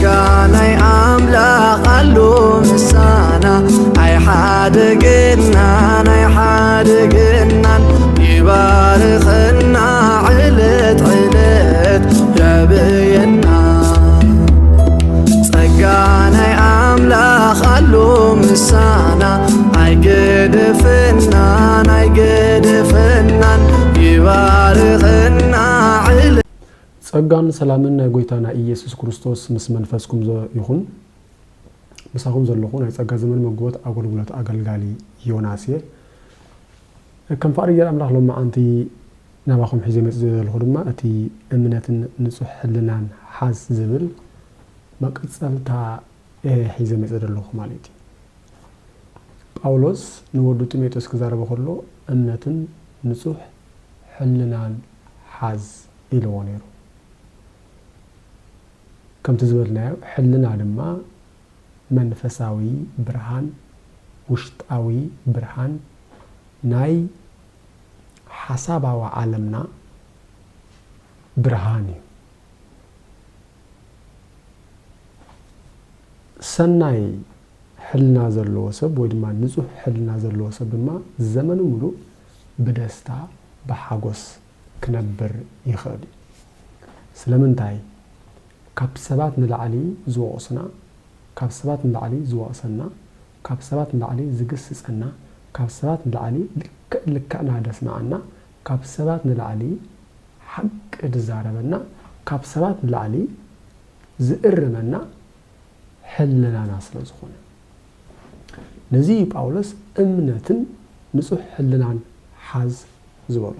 ጸጋናይ አምላኽ አሉ ምሳና ኣይሓደግናን ኣይሓደግናን ይባርኸና ዕለት ዕለት ያብየና ጸጋናይ አምላኽ አሉ ምሳና ኣይገድፍናን ኣይገድፍናን ይባርኸና ዕለት ጸጋን ሰላምን ናይ ጎይታና ኢየሱስ ክርስቶስ ምስ መንፈስኩም ይኹን ምሳኹም ዘለኹን ናይ ጸጋ ዘመን መግቦት አገልግሎት አገልጋሊ ዮናስ እየ ከም ፈቃሪ አምላኽ ሎም ማዓንቲ ናባኹም ሒዘ መጽ ዘለኹ ድማ እቲ እምነትን ንጹህ ሕልናን ሓዝ ዝብል መቅጸልታ ሒዘ መጽ ዘለኹ ማለት እዩ ጳውሎስ ንወዱ ጢሞቴዎስ ክዛረበ ከሎ እምነትን ንጹህ ሕልናን ሓዝ ኢልዎ ነይሩ كم تزبلنا حلنا لما منفساوي برهان وشتاوي برهان ناي حسابا وعالمنا برهاني سناي حلنا زلو سب ودما نزوح حلنا زلو سب ما زمن ملو بدستا بحاجوس كنبر يخدي سلامنتاي ካብ ሰባት ንላዕሊ ዝወቕስና ካብ ሰባት ንላዕሊ ዝወቕሰና ካብ ሰባት ንላዕሊ ዝግስጸና ካብ ሰባት ንላዕሊ ልክዕና ደስማዓና ካብ ሰባት ንላዕሊ ሓቂ ዝዛረበና ካብ ሰባት ንላዕሊ ዝእርመና ሕልናና ስለ ዝኾነ ነዚ ጳውሎስ እምነትን ንጹህ ሕልናን ሓዝ ዝበሎ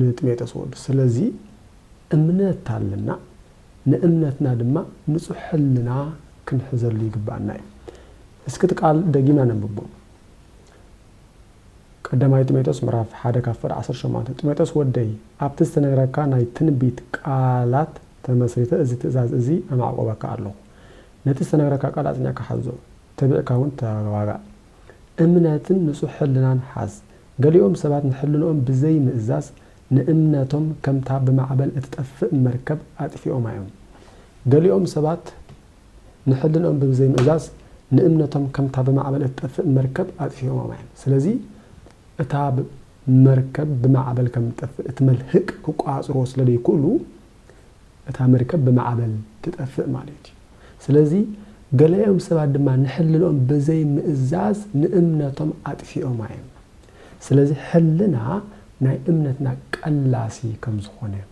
ንጢሞቴዎስ ወዱ ስለዚ እምነት አለና نأمنتنا دما نصح لنا كنحزر لي قبعنا اسكت قال دقيما نببو قدما ጢሞቴዎስ ምዕራፍ 1 ካፍር 18 ጢሞቴዎስ ወደይ ኣብትስ ተነግረካ ናይ ትንቢት ቃላት ተመስሪተ እዚ ትእዛዝ እዚ አማዕቆበካ ኣለሁ ነቲ ተነግረካ ቃላትኛ ከሐዞ ተብዕካውን ተዋጋ እምነትን ንጹህ ሕልናን ሓዝ ገሊኦም ሰባት ንሕልኖም ብዘይ ምእዛዝ نأمنتهم كم تعب بمعبل اتتفق مركب أطفئوا معهم قاليهم سبات نحلنهم بزي مزاز نأمنتهم كم تعب بمعبل اتتفق مركب أطفئوا معهم سلازي اتعب مركب بمعبل كم اتملهك كوك عصروس لدي كله اتعب مركب بمعبل تتفق معليتي سلازي قاليهم سبات دما نحلنهم بزي مزاز نأمنتهم أطفئوا معهم سلازي حلنا ناي امنتنا قلاسي كم زخونه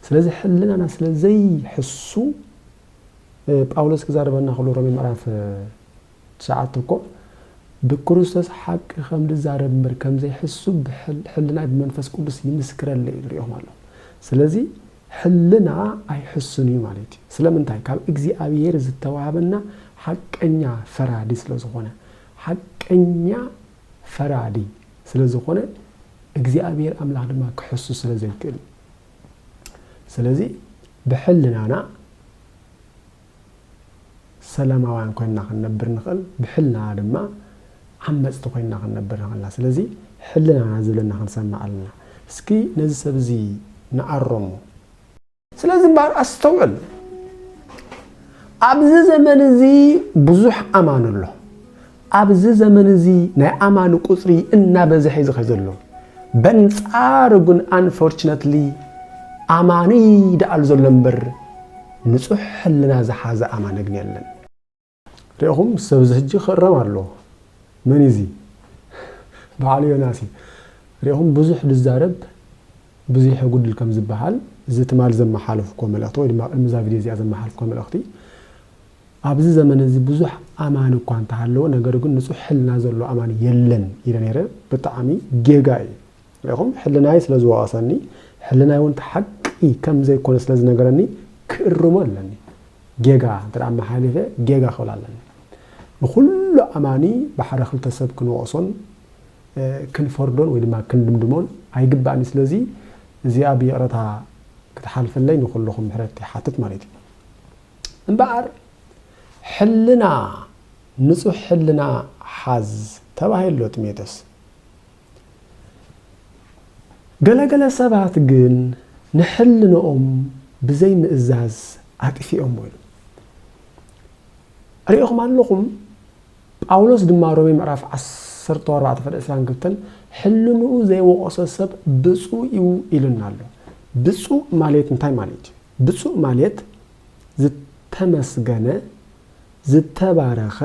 ስለዚህ حلنا ስለዚህ حسو ጳውሎስ ከዛረበና ሁሉ ሮሜ ምዕራፍ 9 እኮ በክርስቶስ ሐቅ ከም ዝዛረብ ምር ከም ዘይ حسو بحلنا በመንፈስ ቅዱስ ይመስክረል ይሪኦም አለ ስለዚህ حلنا አይ حسني ማለት ስለምንታይ ካብ እግዚአብሔር ዝተዋሃበና ሐቀኛ ፈራዲ ስለዝኾነ ሐቀኛ ፈራዲ ስለዝኾነ እግዚአብሔር አምላክ ድማ ክሕሱ ስለዘይክል ስለዚህ በሕልናና ሰላማውያን ኮይና ክንነብር ንኽእል በሕልና ድማ ዓመጽቲ ኮይና ክንነብር ንኽእል ስለዚህ ሕልናና ዝብለና ክንሰማዕ ኣለና እስኪ ነዚ ሰብ እዚ ንዓሮሙ ስለዚህ ኣስተውዕል ኣብዚ ዘመን እዚ ብዙሕ ኣማን ኣሎ ኣብዚ ዘመን እዚ ናይ ኣማን ቁጽሪ እናበዝሐ ይዝኸዘሎ በንጻር ግን unfortunately አማኒ ዳል ዘለምበር ንጹህ ሕልና ዝሓዘ አማን ግን የለን ረኹም ሰብ ዝሕጂ خرم ኣሎ ምን እዚ ባዓል ዮናስ ረኹም ብዙሕ ዝዛረብ ብዙሕ ጉድል ከም ዝበሃል ዝትማል ዘመሓልፍኮ መልእኽቲ ወይ ድማ ቅድሚ ዛ ቪድዮ ዘመሓልፍኮ መልእኽቲ ኣብዚ ዘመን እዚ ብዙሕ አማን እኳ እንተሃለወ ነገር ግን ንጹህ ሕልና ዘሎ አማን የለን ኢለ ነይረ ብጣዕሚ ጌጋይ ረኹም ሕልናይ ስለዝዋሰኒ ሕልናይ ወንት ሐቂ ከም ዘይኮነ ስለዝነገረኒ ክርሞ ኣለኒ ጌጋ ተራማ ሓሊፈ ጌጋ ኸውላለኒ ንኹሉ አማኒ በሓደ ክልተ ሰብ ክንወቅሶን ክንፈርዶን ወይ ድማ ክንድምድሞን ኣይግባእኒ ስለዚ እዚኣ ብየቕረታ ክትሓልፈለይ ንኹልኹም ምሕረት ይሓትት ማለት እዩ እምበኣር ሕልና ንጹህ ሕልና ሓዝ ተባሂሉ ጢሞቴዎስ ገለገለ ሰባት ግን ንሕልኖኦም ብዘይ ምእዛዝ أطفئهم ويلو ريهم علىكم ጳውሎስ ድማ ሮሜ ምዕራፍ 14 ፈለስራን ገብተን ሕልኑ ዘይወቀሰ ሰብ ብፁዕ እዩ ኢሉናል ብፁዕ ማለት እንታይ ማለት ብፁዕ ማለት ዝተመስገነ ዝተባረኸ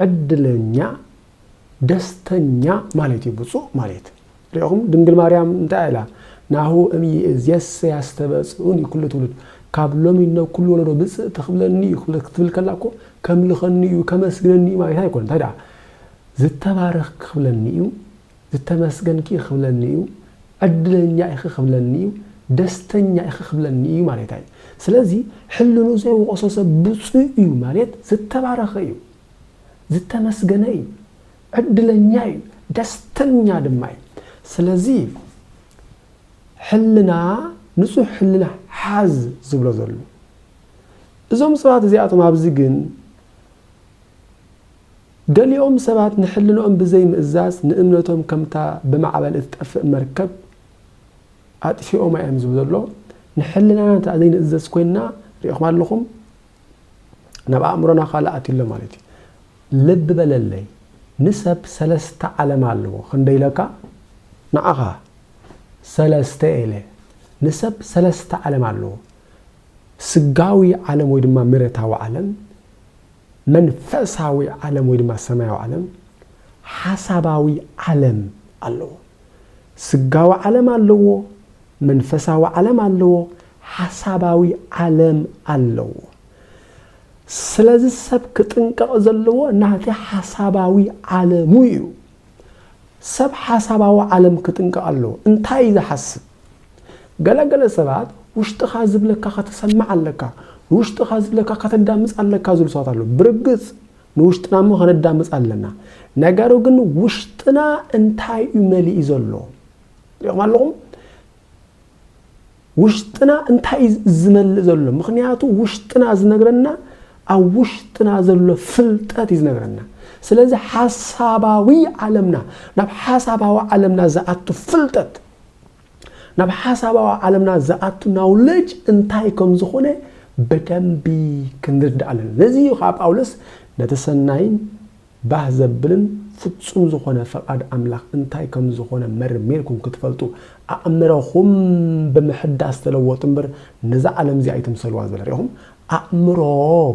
ዕድለኛ ደስተኛ ማለት እዩ ብፁዕ ማለት ሪኦም ድንግል ማርያም እንታይ አላ ናሁ እምይ እዝየስ ያስተበጽኡን ይኩሉ ትውልድ ካብሎም ነው ኩሉ ወለዶ ብጽእ ተኽብለኒ ይኽብል ከላኮ ከምልኸኒ ከመስግነኒ ማለት አይኮን ታዳ ዝተባረኽ ክብለኒ ዝተመስገንኪ ክብለኒ ዕድለኛ ክብለኒ ደስተኛ ክብለኒ ማለት አይ ስለዚህ ሕልኑ ዘይወቀሰ ብፁዕ እዩ ማለት ዝተባረኸ እዩ ዝተመስገነ እዩ ዕድለኛ እዩ ደስተኛ ድማ እዩ ስለዚህ ሕልና ንጹህ ሕልና ሓዝ ዝብሎ ዘሎ እዞም ሰባት እዚኣቶም ኣብዚ ግን ገሊኦም ሰባት ንሕልኖኦም ብዘይ ምእዛዝ ንእምነቶም ከምታ በማዕበል እትጠፍእ መርከብ ኣጥፊኦም እዮም ዝብሎ ዘሎ ንሕልናና ተኣዘይ ንእዘዝ ኮይና ሪእኹም ኣለኹም ናብ ኣእምሮና ካልኣት ኢሎ ማለት እዩ ልብ በለለይ ንሰብ ሰለስተ ዓለም ኣለዎ ክንደይለካ ንዓኻ ሰለስተ ኢለ ንሰብ ሰለስተ ዓለም ኣለዎ ስጋዊ ዓለም ወይ ድማ ምረታዊ ዓለም መንፈሳዊ ዓለም ወይ ድማ ሰማያዊ ዓለም ሓሳባዊ ዓለም ኣለዎ ስጋዊ ዓለም ኣለዎ መንፈሳዊ ዓለም ኣለዎ ሓሳባዊ ዓለም ኣለዎ ስለዚህ ሰብ ክጥንቀቕ ዘለዎ ናቲ ሓሳባዊ ዓለሙ እዩ ሰብ ሓሳባዊ ዓለም ክጥንቀቕ ኣለዎ እንታይ ዝሓስብ ገለገለ ሰባት ውሽጥኻ ዝብለካ ከተሰማዕ ኣለካ ውሽጥኻ ዝብለካ ከተዳምጽ ኣለካ ዝብሉ ሰባት ኣለዉ ብርግጽ ንውሽጥና ሞ ከነዳምጽ ኣለና ነገሩ ግን ውሽጥና እንታይ እዩ መሊኡ ዘሎ ይኹም ኣለኹም ውሽጥና እንታይ ዝመልእ ዘሎ ምክንያቱ ውሽጥና ዝነግረና ኣብ ውሽጥና ዘሎ ፍልጠት ይዝነግረና ስለዚህ ሓሳባዊ ዓለምና ናብ ሓሳባዊ ዓለምና ዝኣቱ ፍልጠት ናብ ሓሳባዊ ዓለምና ዝኣቱ ናውለጅ እንታይ ከም ዝኾነ በደንቢ ክንርዳእ ኣለና ለዚ ካብ ጳውሎስ ነተሰናይን ባህ ዘብልን ፍጹም ዝኾነ ፈቃድ ኣምላኽ እንታይ ከም ዝኾነ መርሜርኩም ክትፈልጡ ኣእምሮኹም ብምሕዳስ ተለወጡ እምበር ነዛ ዓለም እዚኣ ኣይተምሰልዋ ዝበለሪኹም ኣእምሮ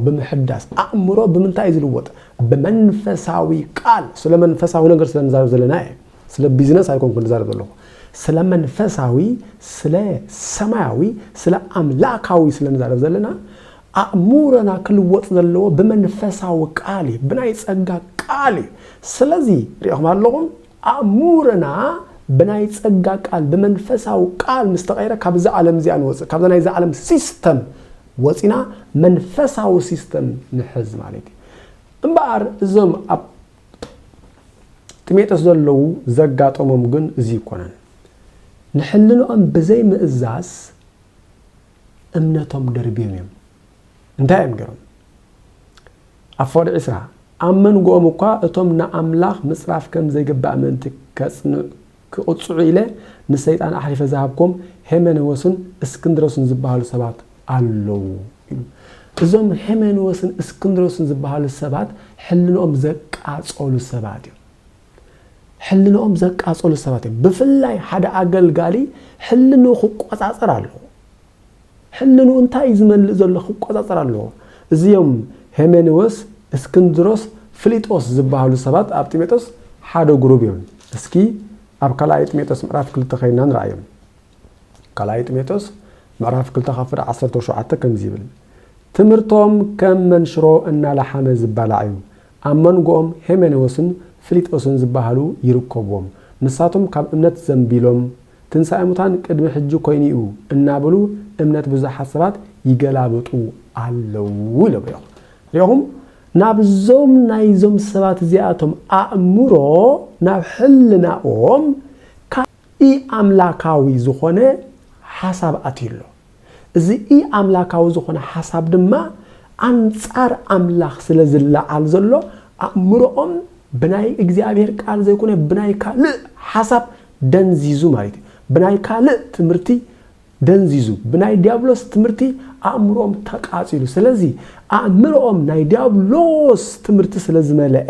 ብምሕዳስ ኣእምሮ ብምንታይ ዝልወጥ በመንፈሳዊ ቃል ስለ መንፈሳዊ ነገር ስለ ንዛረብ ዘለና ስለ ቢዝነስ ኣይኮንኩ ንዛረብ ዘለኹ ስለ መንፈሳዊ ስለ ሰማያዊ ስለ ኣምላካዊ ስለ ንዛረብ ዘለና ኣእምሮና ክልወጥ ዘለዎ በመንፈሳዊ ቃል ብናይ ጸጋ ቃል ስለዚህ ሪእኹም ኣለኹም ኣእምሮና ብናይ ጸጋ ቃል በመንፈሳዊ ቃል ምስተቀይረ ካብዛ ዓለም እዚኣ ንወፅእ ካብዛ ናይዛ ዓለም ሲስተም ወፂና መንፈሳዊ ሲስተም ንሕዝ ማለት እዩ እምበኣር እዞም ኣብ ጢሞቴዎስ ዘለዉ ዘጋጠሞም ግን እዚ ይኮነን ንሕልኖኦም ብዘይ ምእዛዝ እምነቶም ደርብዮም እዮም እንታይ እዮም ገይሮም ኣፈወድ ዒስራ ኣብ መንጎኦም እኳ እቶም ንኣምላኽ ምፅራፍ ከም ዘይግባእ ምእንቲ ክቕፅዑ ኢለ ንሰይጣን ኣሕሊፈ ዝሃብኩም ሄሜኔዎስን እስክንድሮስን ዝበሃሉ ሰባት ኣለዉ እዞም ሄሜኔዎስን እስክንድሮስን ዝበሃሉ ሰባት ሕልኖኦም ዘቃፀሉ ሰባት እዮም ሕልኖኦም ዘቃፀሉ ሰባት እዮም ብፍላይ ሓደ ኣገልጋሊ ሕልኑ ክቆፃፀር ኣለዎ ሕልኑ እንታይ ዝመልእ ዘሎ ክቆፃፀር ኣለዎ እዚኦም ሄሜኔዎስ እስክንድሮስ ፊሊጦስ ዝበሃሉ ሰባት ኣብ ጢሞቴዎስ ሓደ ግሩፕ እዮም እስኪ ኣብ ካልኣይ ጢሞቴዎስ ምዕራፍ 2 ከይና ንርአዮም ካልኣይ ጢሞቴዎስ ምዕራፍ 2:17 ከምዚ ይብል ትምህርቶም ከም መንሽሮ እናላሓመ ዝባላዕ እዩ ኣብ መንጎኦም ሄሜኔዎስን ፊሊጦስን ዝበሃሉ ይርከብዎም ንሳቶም ካብ እምነት ዘንቢሎም ትንሣኤ ሙታን ቅድሚ ሕጂ ኮይኑ እዩ እናብሉ እምነት ብዙሓት ሰባት ይገላብጡ ኣለዉ ይብሉ ሪኦም ናብዞም ናይዞም ሰባት እዚኣቶም ኣእምሮ ናብ ሕልናኦም ካኢ ኣምላካዊ ዝኾነ ሓሳብ ኣትይሎ እዚ ኢ ኣምላካዊ ዝኾነ ሓሳብ ድማ ኣንጻር ኣምላኽ ስለ ዝለዓል ዘሎ ኣእምሮኦም ብናይ እግዚአብሔር ቃል ዘይኮነ ብናይ ካልእ ሓሳብ ደንዚዙ ማለት እዩ ብናይ ካልእ ትምህርቲ دنزيزو بناي ديابلوس تمرتي أمرهم تقاصيلو سلازي أمرهم ناي ديابلوس تمرتي سلازي مالا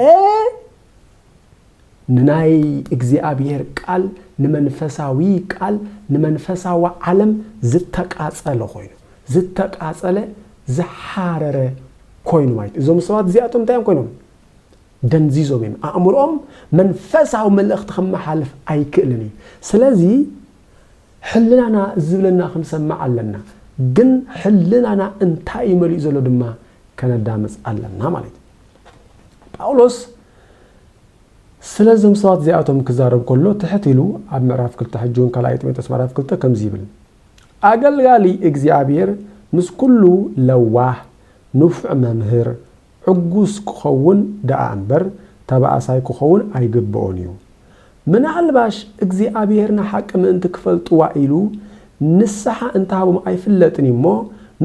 نناي إجزيابير قال نمنفساوي قال نمنفساوي عالم زتقاصله خوينو زتقاصله زحارر كوينو مايت إذا مسوات زياتهم تايم كوينو دنزيزو ميم أمرهم منفساو ملأخت خم حالف أي كلني سلازي حلنا زبلنا خنسمع لنا جن حلنا انتاي ملي زلو دما كان دامس لنا مالت باولوس سلازم صوت زياتهم كزارب كله تحتيلو عب معرف كل تحجون كلايت ميتس معرف كل كم زيبل اقل غالي اغزيابير مس كله لواه نفع ممهر عقوس كخون دا انبر تبع ساي كخون ايغبونيو من علباش اغزيابيرنا حق من انت كفلط وايلو نسحا انت هابو ايفلطني مو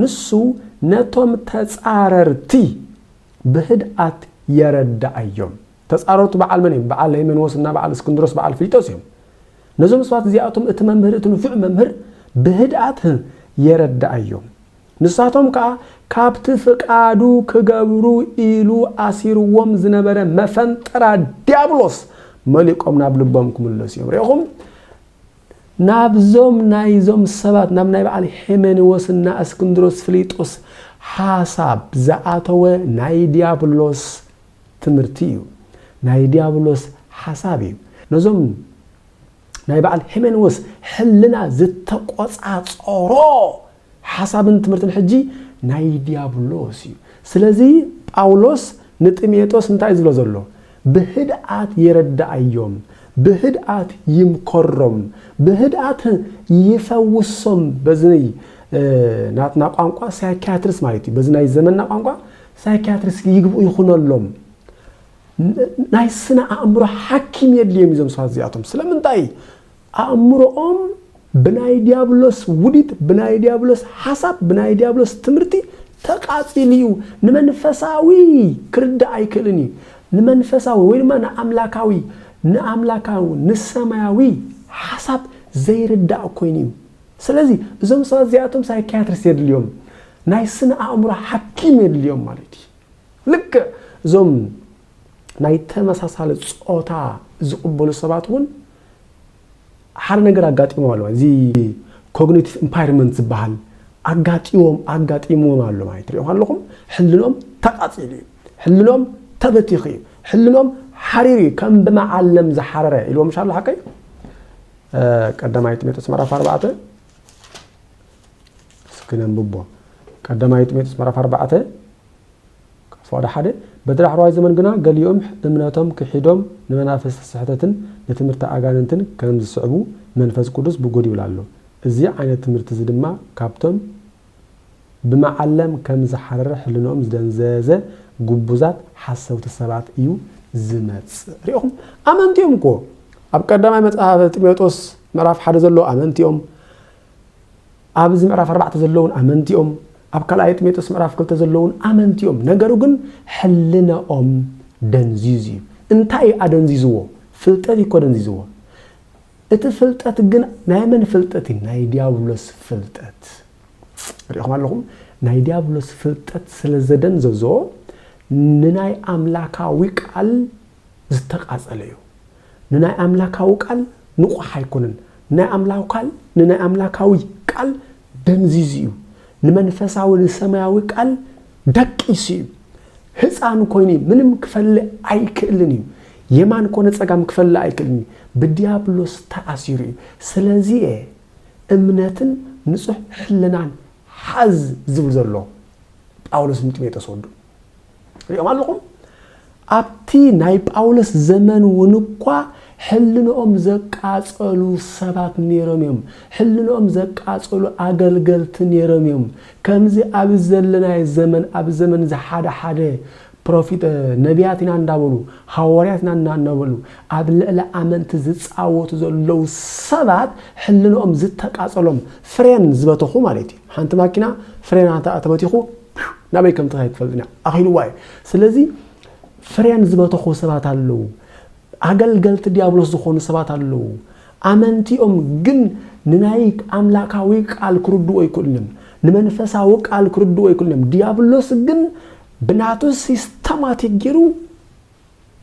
نسو نتوم تصاررتي بهدات يردا ايوم تصاررت بعل مني بعل هيمن وسنا بعل اسكندروس بعل فيتوسيوم نزوم سوات زياتهم اتممهر اتنفع ممهر بهدات يردا ايوم نساتهم كابت فقادو كغبرو ايلو اسيروم زنبره مفنطرا ديابلوس مليقوم نابلبهم كملسيوم ريهم نابزوم نايزوم سبات ناب ناي بعل هيمن وسنا اسكندروس فليطوس حساب زاتو ناي ديابلوس تمرتيو ناي ديابلوس حسابي نزوم ناي بعل هيمن وس حلنا زتقوصاصورو حسابن تمرتن حجي ناي ديابلوس سلازي باولوس نطميطوس انتاي زلو زلو بهدات يردا ايوم بهدات يمكرم بهدات يفوسم بزني ناتنا قانقا سايكاتريس مالتي بزناي زمننا قانقا سايكاتريس يغبو يخونلهم ناي سنا امرو حكيم يدليم يزم سازياتهم سلامنتاي امروهم بناي ديابلوس وديت بناي ديابلوس حساب بناي ديابلوس تمرتي تقاصيليو نمنفساوي كرد ايكلني نمنفساوي ويما ناملاكاوي نسماوي حساب زي ردا كوينيو سلازي زم سازياتهم سايكاتريس يدليوم ناي سنا امرو حكيم يدليوم مالتي لك زم ناي تمساسال صوتا زقبلو سباتون حر ነገር አጋጥመዋል እዚ ኮግኒቲቭ ኢምፓየርመንት ዝባል አጋጥሞም አለ ማለት ነው አለኩም ህልሎም ተቃጽሊ ህልሎም ተበቲኺ ህልሎም حريري كم بمعلم زحرره إلو مش الله حكي قدمايت ميتس مرف 4 سكنن بوبو قدمايت ميتس مرف 4 فوق حدا بدرح رواي زمن غنا قال يوم امناتهم كحيدهم نمنافس صحتتن لتمرت اغاننتن كم زصعبو منفس قدس بغودي يبلالو ازي عينت تمرت زدما كابتم بمعلم كم زحرره حلنهم زدنزازه غبوزات حسوت السبات ايو زمت ريهم امنتيوم كو اب قداماي مصحف تيموثوس مراف 1 زلو امنتيوم ابز مراف 4 زلون امنتيوم اب كلايت ميتوس مراف 2 زلون امنتيوم نغرو گن حلناهم دنزيزي انتاي ادنزيزو فلطتي كو دنزيزو اتفلطت گن نايمن فلطتي ناي ديابلوس فلطت ريهم لهم ناي ديابلوس فلطت سلازدنززو نناي املاكاوي قال زتقاصليو نناي املاكاوي قال نقح يكونن ناي املاكاوي قال دنزيزيو نمنفساو السماوي قال دقيسيو ህፃን ኮይኒ ምንም ክፈል አይክልኒ የማን ኮነ ጸጋም ክፈል አይክልኒ በዲያብሎስ ተአሲሩ ስለዚህ እምነትን ንጹህ ህልናን ሐዝ ዝብል ዘሎ ጳውሎስ ምጥሜጦስ ወዱ يومالكم أبتي ناي باولس زمن ونقا حلنهم زقاصلو سبات نيرميم حلنهم زقاصلو اغلغلت نيرميم كمزي ابزلناي زمن ابزمن زحاده حاده بروفيت نبياتنا اندابلو حوارياتنا اندابلو ابلله امنت زصاوت زلو سبات حلنهم زتقاصلهم فرين زبتخو مالتي حنت ماكينا فرين اتبتيخو نابي كم تهيت فلنا اخيلو واي سلازي فريان زبتخو سبات አለው አገልገልት ዲያብሎስ ዝኾኑ ሰባት አለው ኣመንቲኦም ግን ንናይ ኣምላካዊ ቃል ክርድኡ ኣይክእሉም ንመንፈሳዊ ቃል ክርድኡ ኣይክእሉም ዲያብሎስ ግን ብናቱ ሲስተማቲክ ጌሩ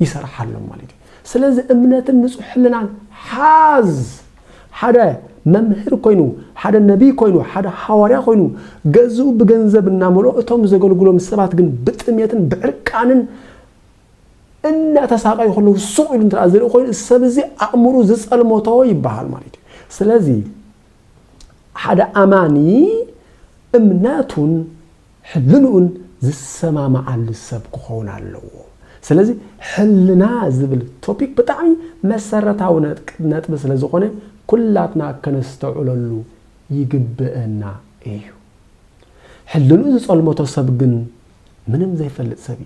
ይሰርሓሎም ማለት እዩ ስለዚ እምነትን ንጹህ ሕልናን ሓዝ ሓደ መምህር ኮይኑ ሓደ ነቢይ ኮይኑ ሓደ ሐዋርያ ኮይኑ ገዝኡ ብገንዘብ እናመሎ እቶም ዘገልግሎም ሰባት ግን ብጥሜትን ብዕርቃንን እናተሳቀዩ ሁሉ ሱቅ ኢሉ እንተኣዘለ ኮይኑ ሰብዚ ኣእምሩ ዝጸልሞቶ ይባሃል ማለት እዩ ስለዚ ሓደ ኣማኒ እምነቱን ሕልኑን ዝሰማማዓል ሰብ ክኾን ኣለዎ ስለዚ ሕልና ዝብል ቶፒክ ብጣዕሚ መሰረታዊ ነጥብ ስለ ዝኾነ ኩላትና ከነስተውዕለሉ ይግብአና እዩ ሕልኑ ዝጸልሞቶ ሰብ ግን ምንም ዘይፈልጥ ሰብ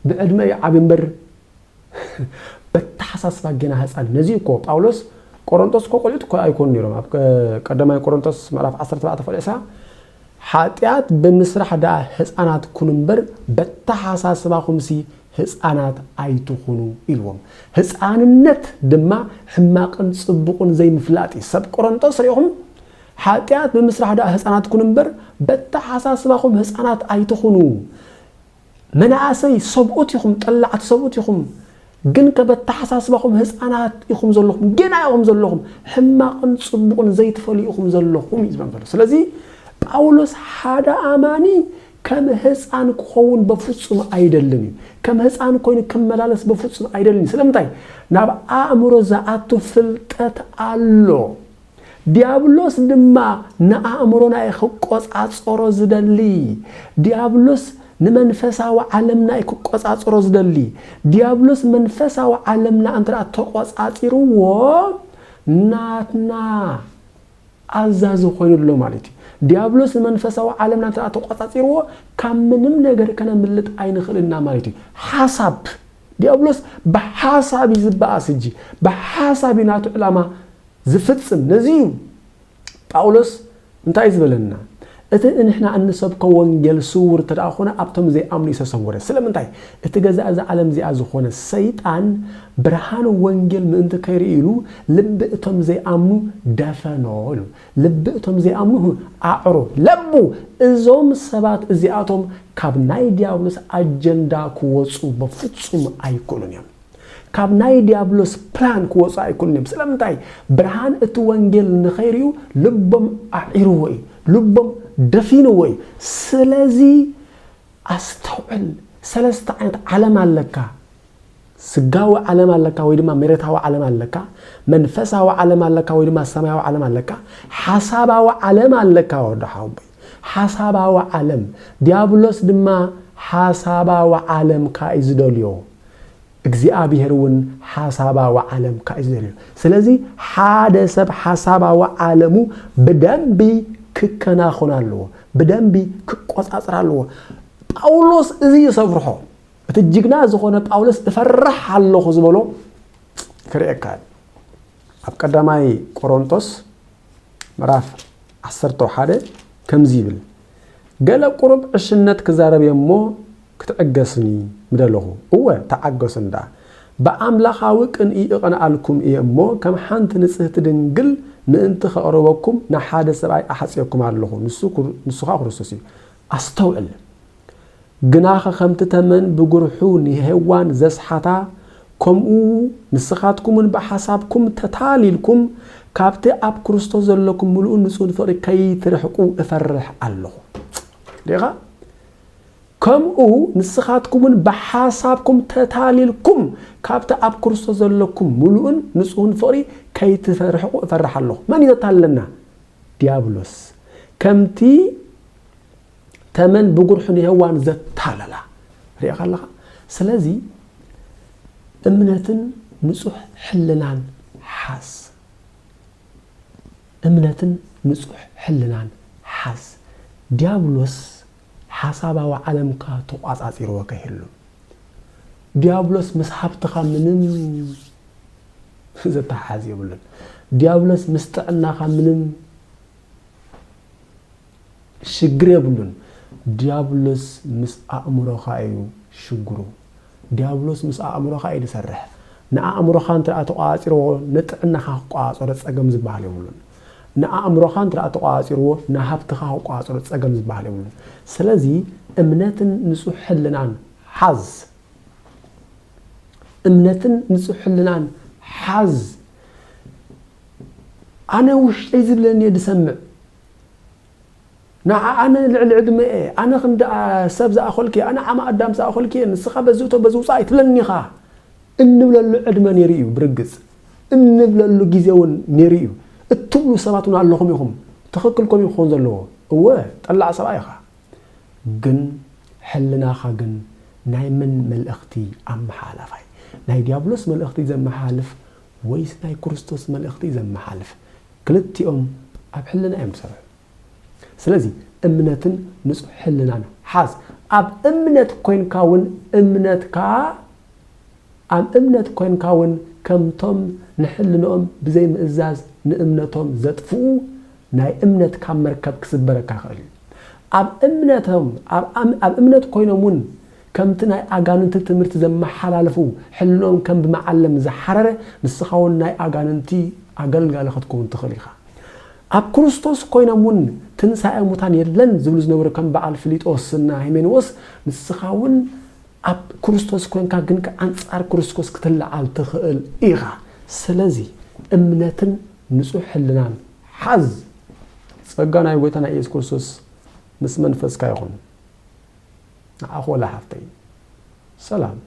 ብዕድመ ዓብንበር በተሐሳስባ ገና ህፃን ነዚ እኮ ጳውሎስ ቆሮንቶስ ቆቆሊት እኮ ኣይኮን ነይሮም ኣብ ቀዳማይ ቆሮንቶስ ምዕራፍ 17 ፈልሳ ኃጢአት በምስራህ ዳ ህፃናት ኩንበር በተሐሳስባኹምሲ ህፃናት ኣይትኹኑ ኢልዎም ህፃንነት ድማ ሕማቅን ጽቡቅን ዘይምፍላጥ ሰብ ቆሮንቶስ ሪኦም ኃጢአት በምስራህ ዳ ህፃናት ኩንበር በተሐሳስባኹም ህፃናት ኣይትኹኑ مناسي صبؤت يخم طلعت صبؤت يخم جن كبتحساسبكم هزانات يخم زلهم جنا يخم زلهم حماقن صبؤن زيت فلي يخم زلهم يزبن فلو سلازي باولوس حدا اماني كم هزان كون بفصم ايدلني كم هزان كوين كملالس بفصم ايدلني سلامتاي ناب امرو زاتو فلطت الله ديابلوس دما نا امرونا يخقص اصورو زدلي ديابلوس نمنفساو عالمنا يكقصاصرو زدلي ديابلوس منفساو عالمنا انترا تقصاصيرو ناتنا عزازو خوينلو مالتي ديابلوس منفساو عالمنا انترا تقصاصيرو كمنم ነገር ከነምልጥ አይንخلنا مالتي حساب ديابلوس بحساب يزباسجي بحساب ናቱ ዕላማ ዝፍጽም ነዚዩ ጳውሎስ እንታይ ዝብለና እቲ እንሕና እንሰብከ ወንጌል ሱር ተዳኾነ ኣብቶም ዘይኣምኑ ይሰሰወረ ስለምንታይ እቲ ገዛእ ዛ ዓለም ዚኣ ዝኾነ ሰይጣን ብርሃን ወንጌል ምእንቲ ከይርኢሉ ልብ እቶም ዘይኣምኑ ደፈኖሉ ልብ እቶም ዘይኣምኑ ኣዕሮ ለቡ እዞም ሰባት እዚኣቶም ካብ ናይ ዲያብሎስ አጀንዳ ክወፁ በፍጹም ኣይኮኑን እዮም ካብ ናይ ዲያብሎስ ፕላን ክወፁ ኣይኮኑን እዮም ስለምንታይ ብርሃን እቲ ወንጌል ንኸይርዩ ልቦም ኣዒርዎ እዩ ልቦም دفينوي سلازي استوعل سلست عينت علم عليك سجاو علم عليك ويدما مريتها علم عليك منفسها علم عليك ويدما سماها علم عليك حسابها علم عليك ودحوبي حسابها علم ديابلوس دما حسابها علم كايزدوليو እግዚአብሔርን ሐሳባው ዓለም ካይዘልዩ ስለዚህ ሐደሰብ ሐሳባው ዓለሙ በደንብ ክከናኾናሉ በደንብ ክቆጻጽራሉ ጳውሎስ እዚ ይሰፍርሖ እትጅግና ዝኾነ ጳውሎስ እፈርሕ አለኹ ዝበሎ ክርኤካ ኣብ ቀዳማይ ቆሮንቶስ ምዕራፍ 11 ከምዚ ይብል ገለ ቁርብ ዕሽነት ክዛረብ የሞ ክትዕገስኒ ምደለኹ እወ ተዓገስንዳ በአምላኻዊ ቅንኢ ይቕንአልኩም እየሞ ከም ሓንቲ ንጽህት ድንግል ምእንቲ ኸቕረበኩም ንሓደ ሰብኣይ ኣሓጽየኩም ኣለኹ ንሱኻ ክርስቶስ እዩ ኣስተውዕል ግናኸ ከምቲ ተመን ብጉርሑ ንሄዋን ዘስሓታ ከምኡ ንስኻትኩምን ብሓሳብኩም ተታሊልኩም ካብቲ ኣብ ክርስቶስ ዘለኩም ምሉእ ንጹህ ፍቕሪ ከይትርሕቁ እፈርሕ ኣለኹ ዲኻ ከምኡ ንስኻትኩምን ብሓሳብኩም ተታሊልኩም ካብቲ ኣብ ክርስቶስ ዘለኩም ምሉእን ንጹህን ፍቕሪ ከይትፈርሕቁ እፈርሕ ኣለኹ መን ይታለና ዲያብሎስ ከምቲ ተመን ብጉርሑ ንሄዋን ዘታለላ ሪእኻ ኣለኻ ስለዚ እምነትን ንጹህ ሕልናን ሓስ እምነትን ንጹህ ሕልናን ሓስ ዲያብሎስ حسابه وعلم كتقاصير وكهلو ديابلوس مسحبتخ منم زت حازي يقولن ديابلوس مستعناخ منم شجر يقولن ديابلوس مس امره خايو شجرو ديابلوس مس امره خايد سرح ንኣእምሮኻ እንተኣ ተቋፂርዎ ንጥዕናኻ ክቋፀሮ ፀገም ዝበሃል የብሉን ንኣእምሮኻ እንተኣ ተቋፂርዎ ንሃብትኻ ክቋፀሮ ፀገም ዝበሃል የብሉን ስለዚ እምነትን ንጹህ ሕልናን ሓዝ እምነትን ንጹህ ሕልናን ሓዝ ኣነ ውሽጠይ ዝብለኒ ድሰምዕ أنا العلم أنا خند سبز أخلك أنا عم أدم سأخلك نسخ بزوته بزوصاي تلني خا إن ولا العلم نيريو برجز إن ولا الجزيون نيريو التبلو سباتنا اللهم يهم تخكلكم يخون زلوا هو طلع سبايخا جن حلنا خا جن نايمن ملأختي أم حالفاي ناي ديابلوس ملأختي زم محالف ويس ناي كريستوس ملأختي زم محالف كلتي أبحلنا أمسر سلازي امنتن نصح حلنا حاز اب امنت كوين كاون امنت كا ام امنت كوين كاون كمتم نحلنهم بزي مئزاز نامنتهم زطفو ناي امنت كام مركب كسبركا خيل اب امنتهم اب امنت كوينمون كمت ناي اغاننت تمرت زم حلالفو حلنهم كم بمعلم زحرره نسخاون ناي اغاننتي اغلغال خدكون تخليخا اب كريستوس كوينمون تنسى متان يلن زبل زنور كم بعل فيليطوسنا هيمنوس نسخاون اب كريستوس كون كاغنك انصار كريستوس كتلعال تخيل ايغا سلازي امنتن نصح حلنان حز صغانا يوتنا ايس كريستوس مس منفس كايخون اخو لا حفتي سلام